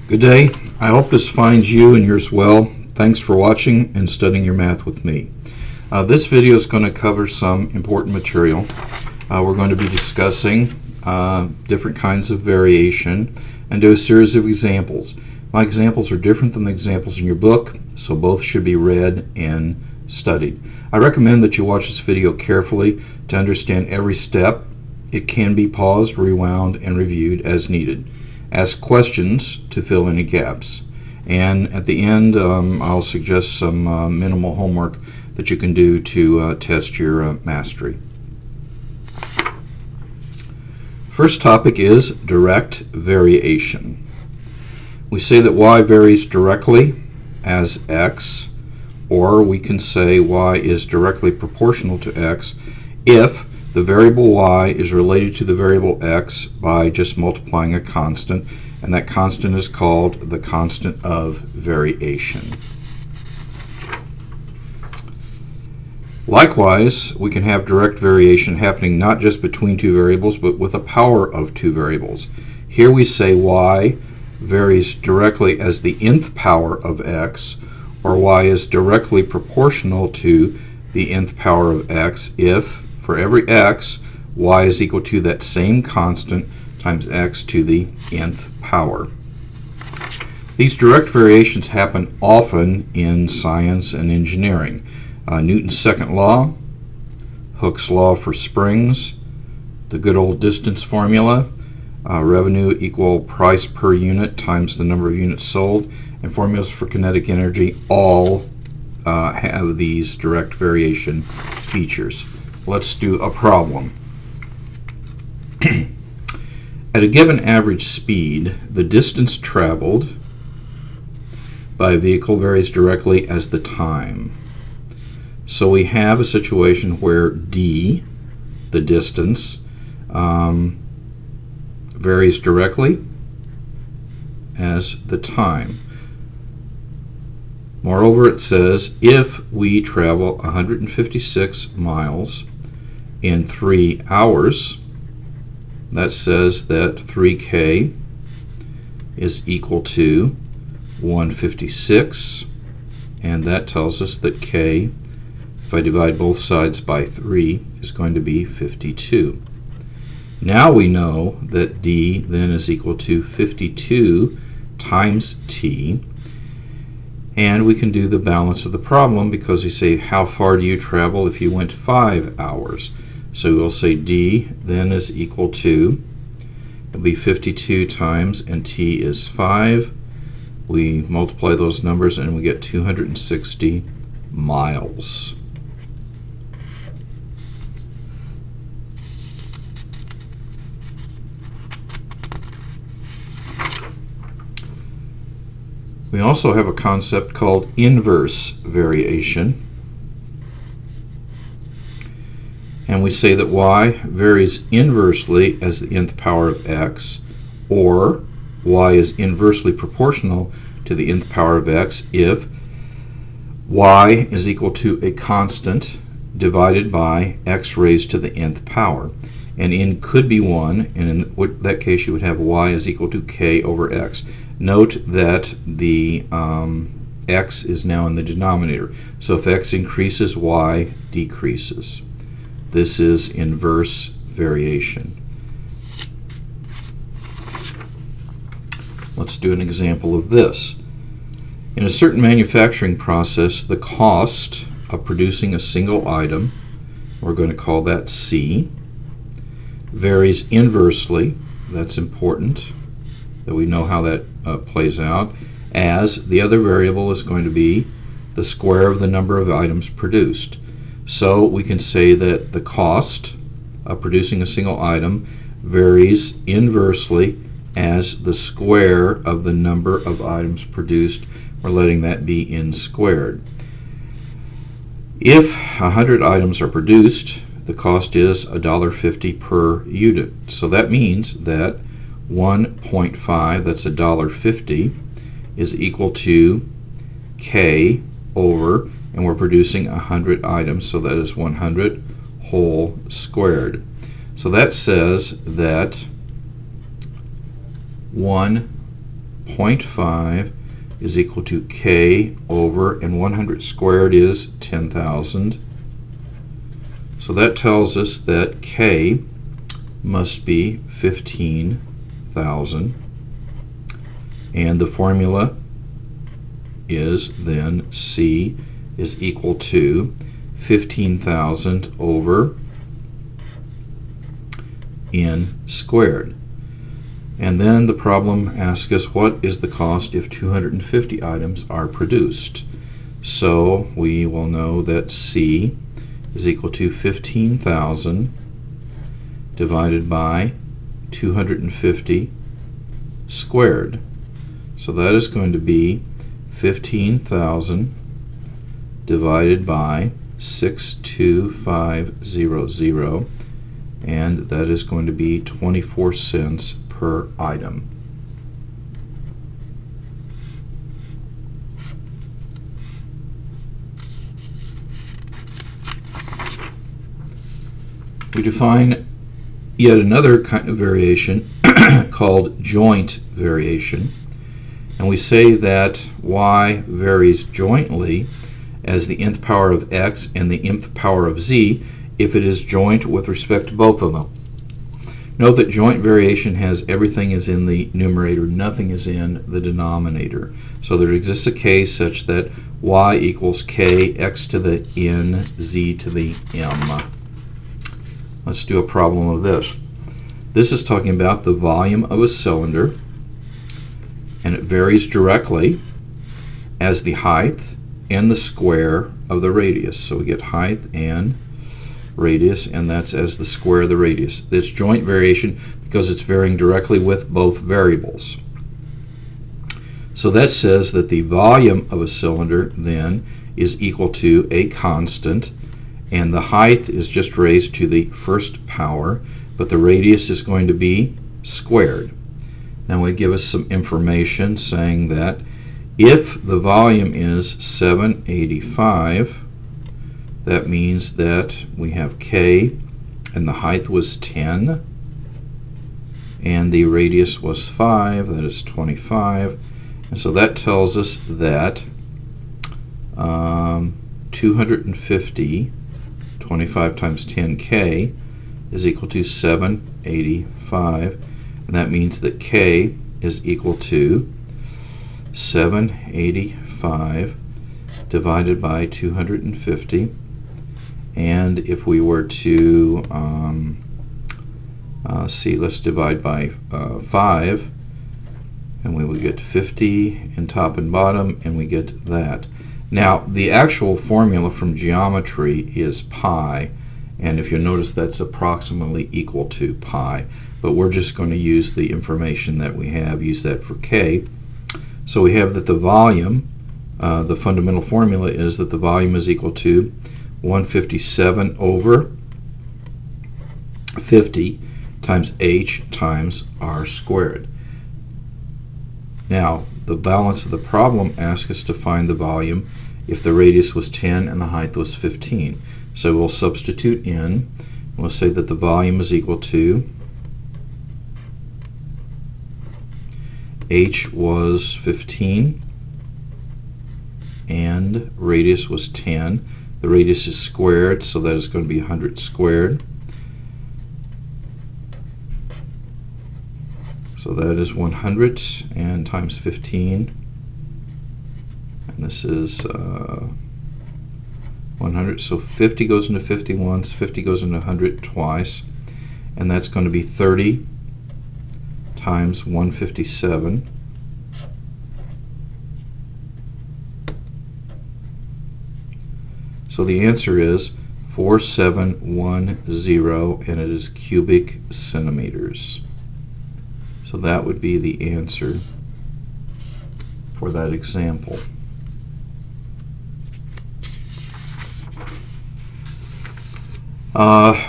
Good day. I hope this finds you and yours well. Thanks for watching and studying your math with me. This video is going to cover some important material. We're going to be discussing different kinds of variation and do a series of examples. My examples are different than the examples in your book, so both should be read and studied. I recommend that you watch this video carefully to understand every step. It can be paused, rewound, and reviewed as needed. Ask questions to fill any gaps. And at the end, I'll suggest some minimal homework that you can do to test your mastery. First topic is direct variation. We say that y varies directly as x, or we can say y is directly proportional to x if the variable y is related to the variable x by just multiplying a constant, and that constant is called the constant of variation. Likewise, we can have direct variation happening not just between two variables, but with a power of two variables. Here we say y varies directly as the nth power of x, or y is directly proportional to the nth power of x if for every x, y is equal to that same constant times x to the nth power. These direct variations happen often in science and engineering. Newton's second law, Hooke's law for springs, the good old distance formula, revenue equal price per unit times the number of units sold, and formulas for kinetic energy all have these direct variation features. Let's do a problem. At a given average speed, the distance traveled by a vehicle varies directly as the time. So we have a situation where d, the distance, varies directly as the time. Moreover, it says if we travel 156 miles in 3 hours, that says that 3k is equal to 156, and that tells us that k, if I divide both sides by 3, is going to be 52. Now we know that d then is equal to 52 times t, and we can do the balance of the problem because we say how far do you travel if you went 5 hours. So we'll say d then is equal to, it'll be 52 times, and t is 5. We multiply those numbers and we get 260 miles. We also have a concept called inverse variation. And we say that y varies inversely as the nth power of x, or y is inversely proportional to the nth power of x if y is equal to a constant divided by x raised to the nth power. And n could be 1, and in that case you would have y is equal to k over x. Note that the x is now in the denominator. So if x increases, y decreases. This is inverse variation. Let's do an example of this. In a certain manufacturing process, the cost of producing a single item, we're going to call that C, varies inversely. That's important that we know how that plays out, as the other variable is going to be the square of the number of items produced. So we can say that the cost of producing a single item varies inversely as the square of the number of items produced. We're letting that be n squared. If 100 items are produced, the cost is $1.50 per unit. So that means that 1.5, that's $1.50, is equal to k over, and we're producing 100 items, so that is 100 whole squared. So that says that 1 0.5 is equal to K over, and 100 squared is 10,000. So that tells us that K must be 15,000. And the formula is then C is equal to 15,000 over N squared. And then the problem asks us, what is the cost if 250 items are produced? So we will know that C is equal to 15,000 divided by 250 squared. So that is going to be 15,000 divided by 62500, and that is going to be 24 cents per item. We define yet another kind of variation called joint variation, and we say that y varies jointly as the nth power of x and the nth power of z if it is joint with respect to both of them. Note that joint variation has everything is in the numerator, nothing is in the denominator. So there exists a case such that y equals k, x to the n, z to the m. Let's do a problem of this. This is talking about the volume of a cylinder, and it varies directly as the height and the square of the radius. So we get height and radius, and that's as the square of the radius. It's joint variation because it's varying directly with both variables. So that says that the volume of a cylinder then is equal to a constant, and the height is just raised to the first power, but the radius is going to be squared. Now we give us some information saying that if the volume is 785, that means that we have K, and the height was 10, and the radius was 5, that is 25. And so that tells us that 250, 25 times 10K, is equal to 785. And that means that K is equal to 785 divided by 250. And if we were to let's divide by 5, and we will get 50 in top and bottom, and we get that. Now the actual formula from geometry is pi, and if you notice that's approximately equal to pi, but we're just going to use the information that we have, use that for K. So we have that the volume, the fundamental formula is that the volume is equal to 157 over 50 times h times r squared. Now the balance of the problem asks us to find the volume if the radius was 10 and the height was 15. So we'll substitute in, and we'll say that the volume is equal to h was 15 and radius was 10. The radius is squared, so that is going to be 100 squared. So that is 100 and times 15, and this is 100. So 50 goes into 50 once, 50 goes into 100 twice, and that's going to be 30 times 157. So the answer is 4710, and it is cubic centimeters. So that would be the answer for that example.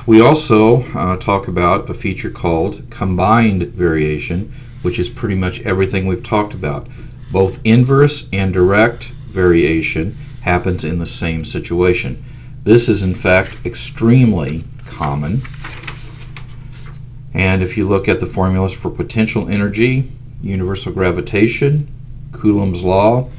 We also talk about a feature called combined variation, which is pretty much everything we've talked about. Both inverse and direct variation happens in the same situation. This is in fact extremely common. And if you look at the formulas for potential energy, universal gravitation, Coulomb's law,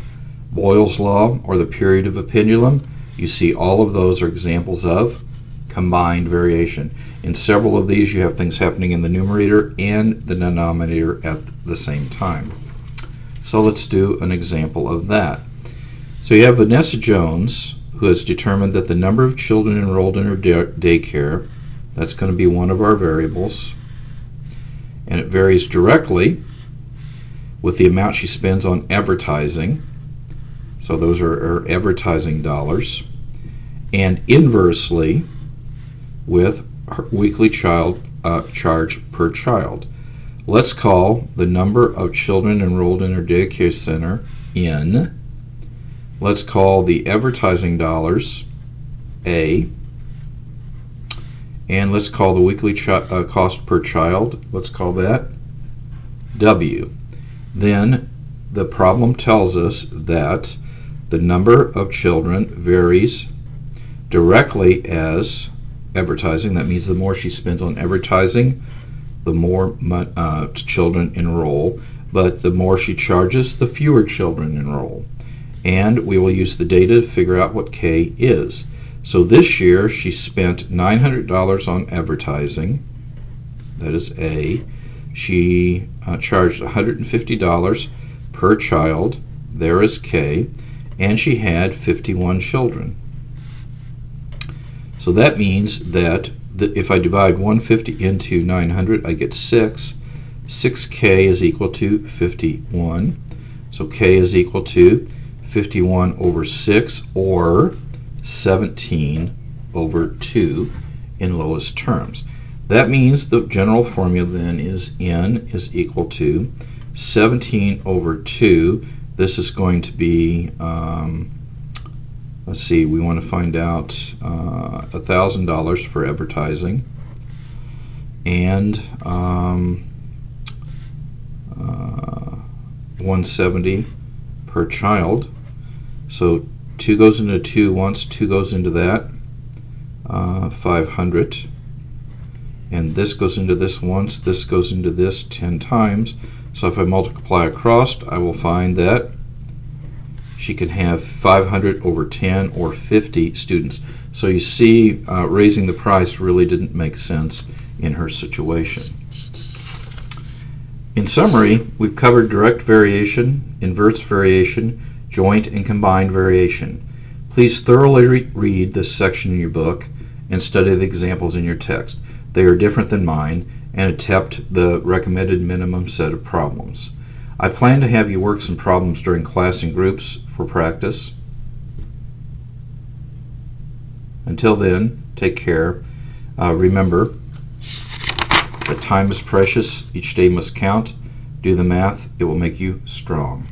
Boyle's law, or the period of a pendulum, you see all of those are examples of combined variation. In several of these, you have things happening in the numerator and the denominator at the same time. So let's do an example of that. So you have Vanessa Jones, who has determined that the number of children enrolled in her daycare, that's going to be one of our variables, and it varies directly with the amount she spends on advertising. So those are her advertising dollars, and inversely with her weekly charge per child. Let's call the number of children enrolled in her daycare center N. Let's call the advertising dollars A. And let's call the weekly cost per child, let's call that W. Then the problem tells us that the number of children varies directly as advertising. That means the more she spends on advertising, the more children enroll, but the more she charges, the fewer children enroll. And we will use the data to figure out what K is. So this year she spent $900 on advertising, that is A. She charged $150 per child, there is K, and she had 51 children. So that means that if I divide 150 into 900, I get 6. 6K is equal to 51. So K is equal to 51 over 6, or 17 over 2 in lowest terms. That means the general formula then is N is equal to 17 over 2. This is going to be, let's see, we want to find out $1,000 for advertising, and 170 per child. So 2 goes into 2 once, 2 goes into that, 500. And this goes into this once, this goes into this 10 times. So if I multiply across, I will find that she can have 500 over 10 or 50 students. So you see, raising the price really didn't make sense in her situation. In summary, we've covered direct variation, inverse variation, joint and combined variation. Please thoroughly read this section in your book and study the examples in your text. They are different than mine and attempt the recommended minimum set of problems. I plan to have you work some problems during class and groups for practice. Until then, take care. Remember that time is precious. Each day must count. Do the math. It will make you strong.